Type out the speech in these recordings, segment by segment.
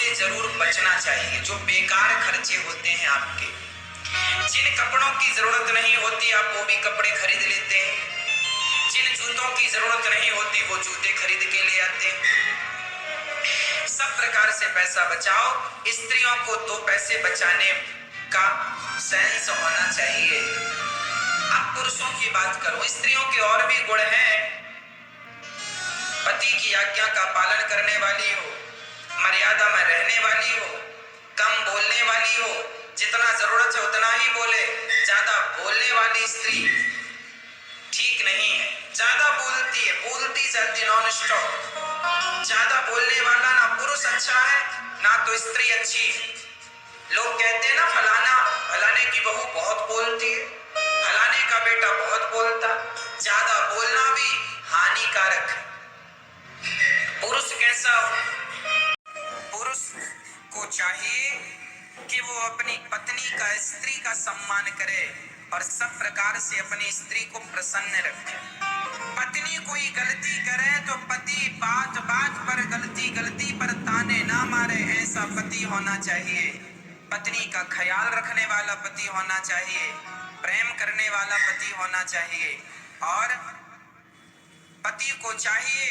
से जरूर बचना चाहिए, जो बेकार खर्चे होते हैं आपके। जिन कपड़ों की जरूरत नहीं होती आप वो भी कपड़े खरीद लेते हैं, जिन जूतों की जरूरत नहीं होती वो जूते खरीद के ले आते हैं। सब प्रकार से पैसा बचाओ। स्त्रियों को 2 पैसे बचाने का सेंस होना चाहिए। अब पुरुषों की बात करूं, स्त्रियों के और भी गुण हैं। पति की आज्ञा का पालन करने वाली हो, मर्यादा में रहने वाली हो, कम बोलने वाली हो, जितना जरूरत है उतना ही बोले। ज्यादा बोलने वाली स्त्री ठीक नहीं है, ज्यादा बोलती है, बोलती जाती नॉन स्टॉप। ज्यादा बोलने वाला ना पुरुष अच्छा है ना तो स्त्री अच्छी है। लोग कहते हैं ना फलाने की बहू बहुत बोलती है, फलाने का बेटा बहुत बोलता। ज्यादा बोलना भी हानिकारक है। पुरुष कैसा हो? पुरुष को चाहिए कि वो अपनी पत्नी का, स्त्री का सम्मान करे और सब प्रकार से अपनी स्त्री को प्रसन्न रखे। पत्नी कोई गलती करे तो पति बात बात पर गलती पर ताने ना मारे, ऐसा पति होना चाहिए। पत्नी का ख्याल रखने वाला पति होना चाहिए, प्रेम करने वाला पति होना चाहिए। और पति को चाहिए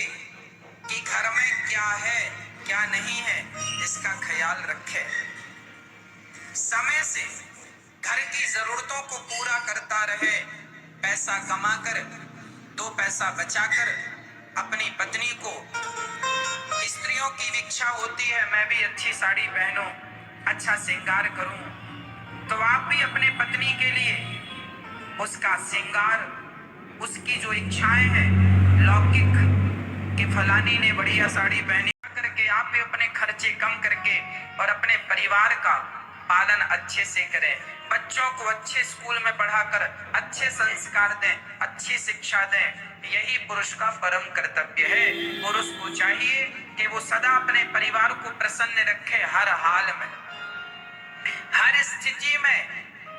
कि घर में क्या है क्या नहीं है इसका ख्याल रखे। समय से घर की जरूरतों को पूरा करता रहे, पैसा कमाकर 2 पैसा बचाकर अपनी पत्नी को। स्त्रियों की इच्छा होती है मैं भी अच्छी साड़ी पहनूं, अच्छा श्रृंगार करूं, तो आप भी अपने पत्नी के लिए उसका श्रृंगार, उसकी जो इच्छाएं हैं लौकिक कि फलानी ने बढ़िया साड़ी पहनी करके आप भी अपने खर्चे कम करके और अपने परिवार का पालन अच्छे से करें। बच्चों को अच्छे स्कूल में पढ़ाकर अच्छे संस्कार दें, अच्छी शिक्षा दें। यही पुरुष का परम कर्तव्य है। पुरुष को चाहिए कि वो सदा अपने परिवार को प्रसन्न रखे, हर हाल में, हर स्थिति में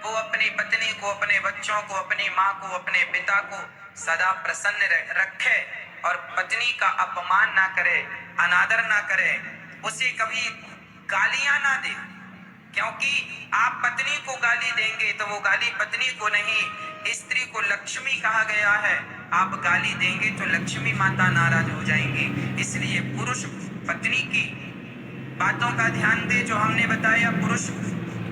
वो अपनी पत्नी को, अपने बच्चों को, अपनी माँ को, अपने पिता को सदा प्रसन्न रखे और पत्नी का अपमान ना करे, अनादर ना करे, उसे कभी गालियां ना दे। क्योंकि आप पत्नी को गाली देंगे तो वो गाली पत्नी को नहीं, स्त्री को लक्ष्मी कहा गया है। आप गाली देंगे तो लक्ष्मी माता नाराज हो जाएंगी। इसलिए पुरुष पत्नी की बातों का ध्यान दे जो हमने बताया। पुरुष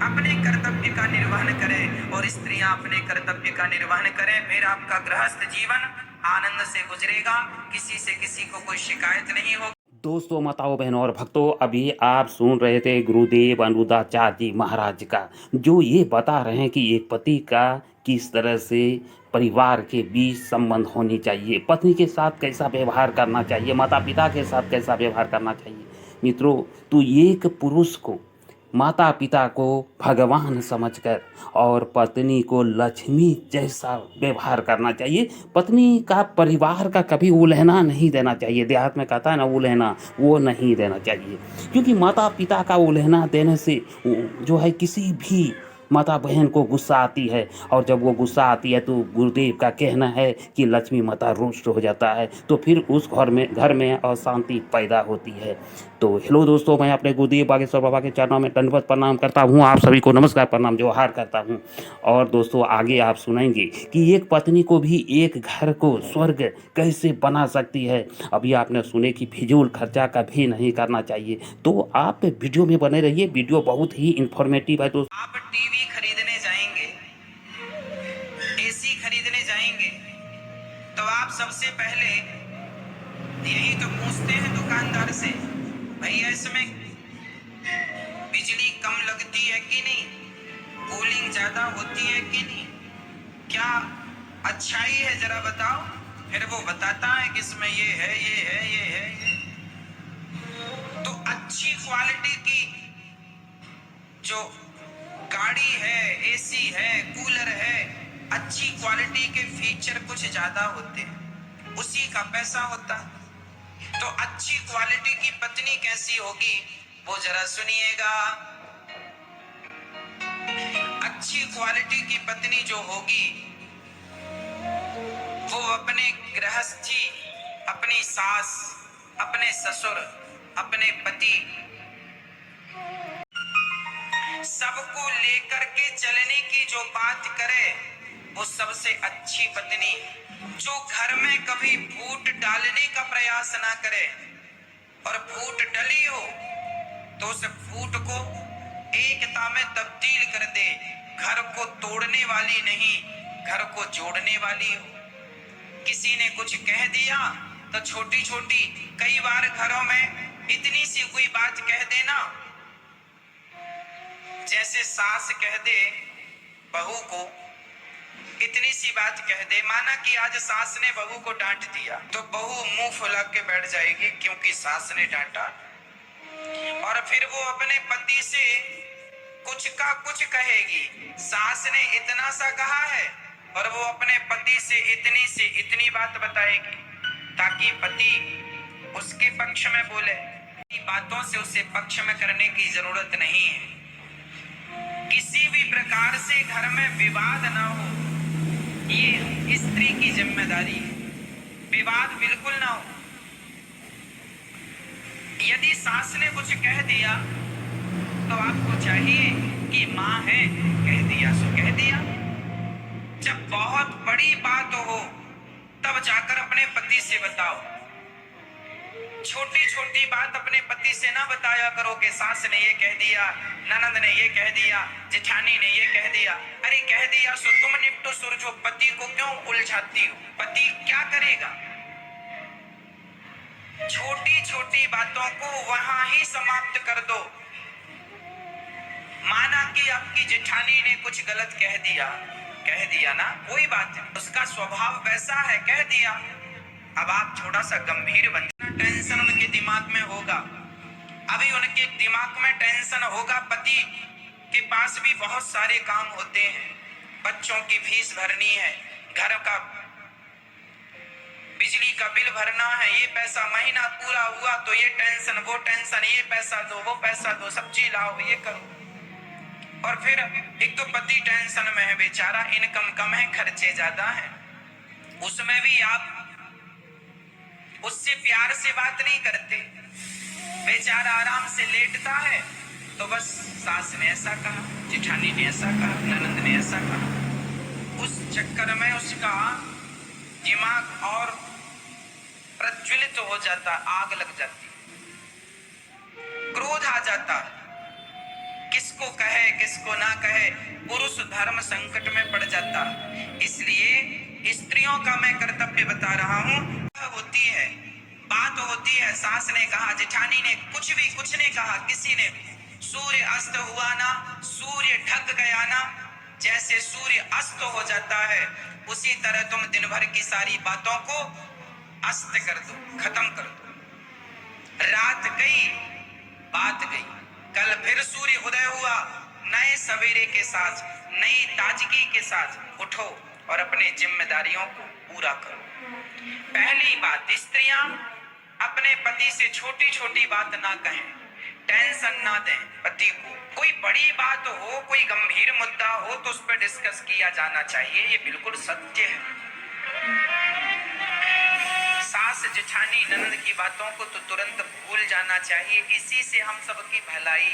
अपने कर्तव्य का निर्वहन करें और स्त्रियां अपने कर्तव्य का निर्वहन करें। फिर आपका गृहस्थ जीवन आनंद से गुजरेगा, किसी से किसी को कोई शिकायत नहीं होगी। दोस्तों, माताओं, बहनों और भक्तों, अभी आप सुन रहे थे गुरुदेव अनिरुद्धाचार्य जी महाराज का, जो ये बता रहे हैं कि एक पति का किस तरह से परिवार के बीच संबंध होनी चाहिए, पत्नी के साथ कैसा व्यवहार करना चाहिए, माता पिता के साथ कैसा व्यवहार करना चाहिए। मित्रों, तो एक पुरुष को, माता पिता को भगवान समझकर और पत्नी को लक्ष्मी जैसा व्यवहार करना चाहिए। पत्नी का, परिवार का कभी उल्हना नहीं देना चाहिए। देहात में कहता है ना उल्हना, वो नहीं देना चाहिए। क्योंकि माता पिता का उल्हना देने से जो है किसी भी माता बहन को गुस्सा आती है, और जब वो गुस्सा आती है तो गुरुदेव का कहना है कि लक्ष्मी माता रुष्ट हो जाता है, तो फिर उस घर में अशांति पैदा होती है। तो हेलो दोस्तों, मैं अपने गुरुदेव बागेश्वर बाबा के चरणों में दंडवत प्रणाम करता हूँ। आप सभी को नमस्कार, प्रणाम, जोहार करता हूँ। और दोस्तों, आगे आप सुनेंगे कि एक पत्नी को भी एक घर को स्वर्ग कैसे बना सकती है। अभी आपने सुने कि फिजूल खर्चा कभी नहीं करना चाहिए। तो आप वीडियो में बने रहिए, वीडियो बहुत ही इंफॉर्मेटिव है। दोस्तों, आप टीवी खरीदने जाएंगे, एसी खरीदने जाएंगे, तो आप सबसे पहले यही तो पूछते हैं दुकानदार से, भैया इसमें बिजली कम लगती है कि नहीं, कूलिंग ज्यादा होती है कि नहीं, क्या अच्छाई है जरा बताओ। फिर वो बताता है कि इसमें ये है, ये है, ये है, ये। तो अच्छी क्वालिटी की जो गाड़ी है, एसी है, कूलर है, अच्छी क्वालिटी के फीचर कुछ ज्यादा होते हैं, उसी का पैसा होता। तो अच्छी क्वालिटी की पत्नी कैसी होगी वो जरा सुनिएगा। अच्छी क्वालिटी की पत्नी जो होगी वो अपने गृहस्थी, अपनी सास, अपने ससुर, अपने पति लेकर के चलने की जो बात करे वो सबसे अच्छी पत्नी। जो घर में कभी फूट डालने का प्रयास ना करे और फूट डली हो तो उस फूट को एकता में तब्दील कर दे। घर को तोड़ने वाली नहीं, घर को जोड़ने वाली हो। किसी ने कुछ कह दिया तो छोटी छोटी, कई बार घरों में इतनी सी कोई बात कह देना, जैसे सास कह दे बहू को, इतनी सी बात कह दे, माना कि आज सास ने बहू को डांट दिया तो बहू मुंह फुला के बैठ जाएगी क्योंकि सास ने डांटा। और फिर वो अपने पति से कुछ का कुछ कहेगी, सास ने इतना सा कहा है और वो अपने पति से इतनी बात बताएगी ताकि पति उसके पक्ष में बोले। बातों से उसे पक्ष में करने की जरूरत नहीं है। किसी भी प्रकार से घर में विवाद ना हो, ये स्त्री की जिम्मेदारी है। विवाद बिल्कुल ना हो। यदि सास ने कुछ कह दिया तो आपको चाहिए कि मां है, कह दिया सो कह दिया। जब बहुत बड़ी बात हो तब जाकर अपने पति से बताओ। छोटी छोटी बात अपने पति से ना बताया करो कि सास ने ये कह दिया, ननद ने ये कह दिया, जेठानी ने ये कह दिया। अरे कह दिया सो तुम निपटो सुलझो, पति को क्यों उलझाती हो? पति क्या करेगा? छोटी छोटी बातों को वहां ही समाप्त कर दो। माना कि आपकी जेठानी ने कुछ गलत कह दिया ना, कोई बात नहीं, उसका स्वभाव वैसा है, कह दिया। अब आप थोड़ा सा गंभीर बन, टेंशन उनके दिमाग में होगा। अभी उनके दिमाग में टेंशन होगा, पति के पास भी बहुत सारे काम होते हैं, बच्चों की फीस भरनी है, घर का बिजली का बिल भरना है, ये पैसा महीना पूरा हुआ तो ये टेंशन, वो टेंशन, ये पैसा दो, वो पैसा दो, सब्जी लाओ, ये करो। और फिर एक तो पति टेंशन में है बेचारा, इनकम कम है, खर्चे ज्यादा है, उसमें भी आप उससे प्यार से बात नहीं करते। बेचारा आराम से लेटता है तो बस सास ने ऐसा कहा, जेठानी ने ऐसा कहा, ननद ने ऐसा कहा। उस चक्कर में उसका दिमाग और प्रज्वलित हो जाता, आग लग जाती, क्रोध आ जाता। किसको कहे किसको ना कहे, पुरुष धर्म संकट में पड़ जाता। इसलिए स्त्रियों का मैं कर्तव्य बता रहा हूं। होती है, बात होती है, सास ने कहा, जेठानी ने कुछ ने कहा, किसी ने, सूर्य अस्त हुआ ना, सूर्य ढक गया ना, जैसे सूर्य अस्त हो जाता है उसी तरह तुम दिन भर की सारी बातों को अस्त कर दो, खत्म कर दो। रात गई, बात गई, कल फिर सूर्य उदय हुआ, नए सवेरे के साथ, नई ताजगी के साथ उठो और अपने जिम्मेदारियों को पूरा करो। पहली बात, स्त्रियां अपने पति से छोटी छोटी बात ना कहें, टेंशन ना दें पति को। कोई बड़ी बात हो, कोई गंभीर मुद्दा हो तो उस पर डिस्कस किया जाना चाहिए, ये बिल्कुल सत्य है। सास जेठानी ननद की बातों को तो तुरंत भूल जाना चाहिए, इसी से हम सबकी भलाई।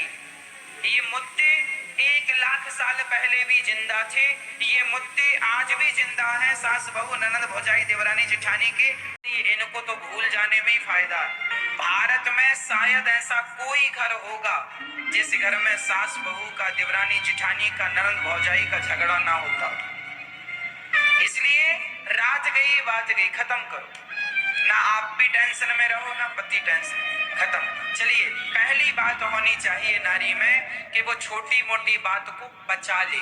ये मुद्दे 1,00,000 साल पहले भी जिंदा थे, ये मुद्दे आज भी जिंदा हैं। सास बहू ननद भौजाई देवरानी जेठानी के, इनको तो भूल जाने में ही फायदा। भारत में शायद ऐसा कोई घर होगा जिस घर में सास बहू का, देवरानी जेठानी का, ननद भौजाई का झगड़ा ना होता। इसलिए रात गई बात गई, खत्म करो। ना आप भी टेंशन में रहो ना पति टेंशन, खत्म। चलिए, पहली बात होनी चाहिए नारी में कि वो छोटी मोटी बात को बचा ले,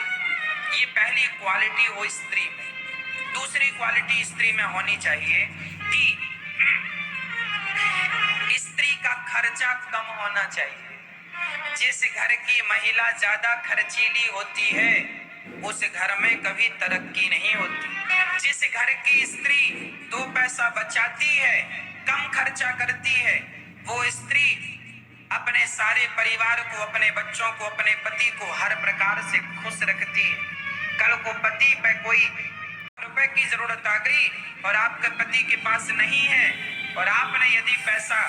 ये पहली क्वालिटी हो स्त्री में। दूसरी क्वालिटी स्त्री में होनी चाहिए कि स्त्री का खर्चा कम होना चाहिए। जिस घर की महिला ज्यादा खर्चीली होती है उस घर में कभी तरक्की नहीं होती। जिस घर की स्त्री 2 पैसा बचाती है, कम खर्चा करती है, वो स्त्री अपने सारे परिवार को, अपने बच्चों को, अपने पति को हर प्रकार से खुश रखती है। कल को पति पे कोई रुपए की जरूरत आ गई और आपके पति के पास नहीं है और आपने यदि पैसा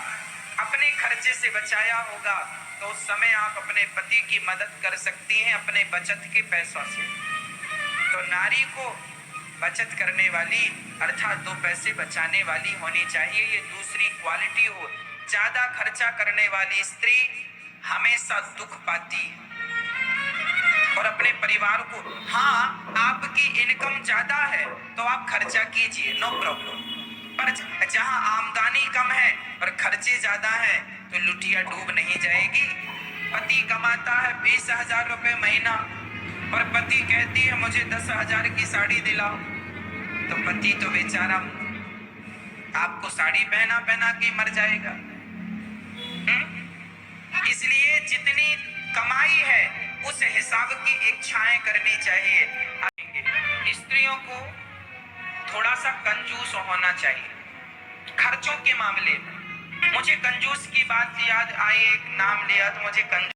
अपने खर्चे से बचाया होगा तो उस समय आप अपने पति की मदद कर सकती हैं अपने बचत के पैसों से। तो नारी को बचत करने वाली अर्थात 2 पैसे बचाने वाली होनी चाहिए, ये दूसरी क्वालिटी हो। ज्यादा खर्चा करने वाली स्त्री हमेशा दुख पाती है और अपने परिवार को, हाँ आपकी इनकम ज्यादा है तो आप खर्चा कीजिए, नो प्रॉब्लम, पर जहां आमदनी कम है और खर्चे ज्यादा है तो लुटिया डूब नहीं जाएगी। पति कमाता है 20,000 रुपए महीना और पति कहती है मुझे 10,000 की साड़ी दिलाओ, तो पति तो बेचारा आपको साड़ी पहना पहना के मर जाएगा। इसलिए जितनी कमाई है उस हिसाब की इच्छाएं करनी चाहिए। स्त्रियों को थोड़ा सा कंजूस होना चाहिए खर्चों के मामले में। मुझे कंजूस की बात याद आई, एक नाम लिया तो मुझे कंजूस